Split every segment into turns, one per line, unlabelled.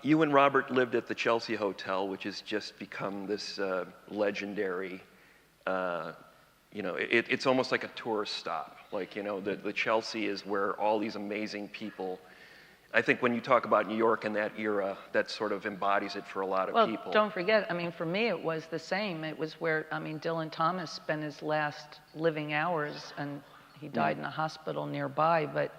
You and Robert lived at the Chelsea Hotel, which has just become this legendary, it's almost like a tourist stop. Like, the Chelsea is where all these amazing people, I think when you talk about New York in that era, that sort of embodies it for a lot of people.
Well, don't forget, for me it was the same. It was where, Dylan Thomas spent his last living hours, and he died in a hospital nearby, but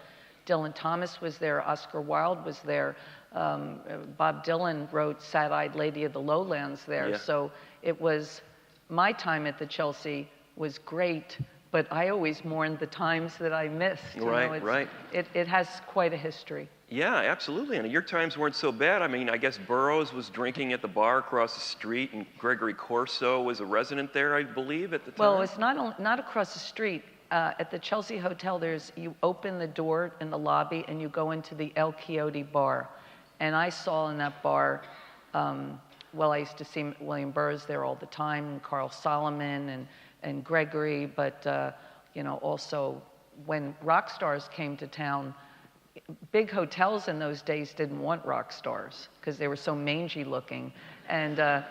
Dylan Thomas was there, Oscar Wilde was there, Bob Dylan wrote Sad-Eyed Lady of the Lowlands there.
Yeah.
So it was, my time at the Chelsea was great, but I always mourned the times that I missed.
Right.
It has quite a history.
Yeah, absolutely. And your times weren't so bad. I guess Burroughs was drinking at the bar across the street, and Gregory Corso was a resident there, I believe, at the time.
Well, it's not across the street. At the Chelsea Hotel, you open the door in the lobby and you go into the El Quixote bar. And I saw in that bar, I used to see William Burroughs there all the time, and Carl Solomon and Gregory, but also when rock stars came to town, big hotels in those days didn't want rock stars because they were so mangy looking. And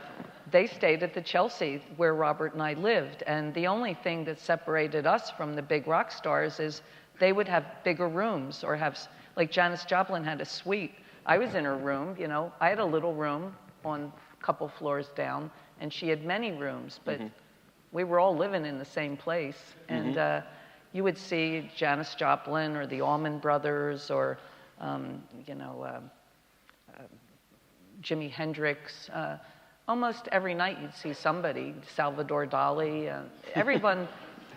they stayed at the Chelsea where Robert and I lived. And the only thing that separated us from the big rock stars is they would have bigger rooms or like Janis Joplin had a suite. I was in her room, I had a little room on a couple floors down, and she had many rooms, but we were all living in the same place. And you would see Janis Joplin or the Allman Brothers or, Jimi Hendrix. Almost every night you'd see somebody, Salvador Dali. Everyone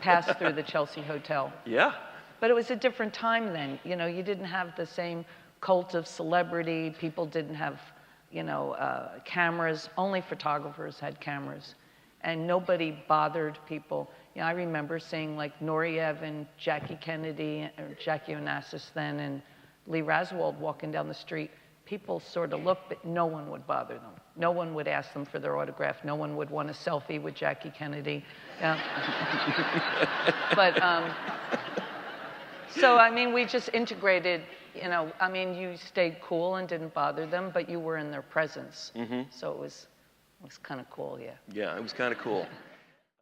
passed through the Chelsea Hotel.
Yeah.
But it was a different time then. You didn't have the same cult of celebrity. People didn't have, cameras. Only photographers had cameras. And nobody bothered people. I remember seeing like Nureyev and Jackie Kennedy, or Jackie Onassis then, and Lee Raswold walking down the street. People sort of looked, but no one would bother them. No one would ask them for their autograph. No one would want a selfie with Jackie Kennedy. But, so, we just integrated, you stayed cool and didn't bother them, but you were in their presence. So it was kind of cool, yeah.
Yeah, it was kind of cool.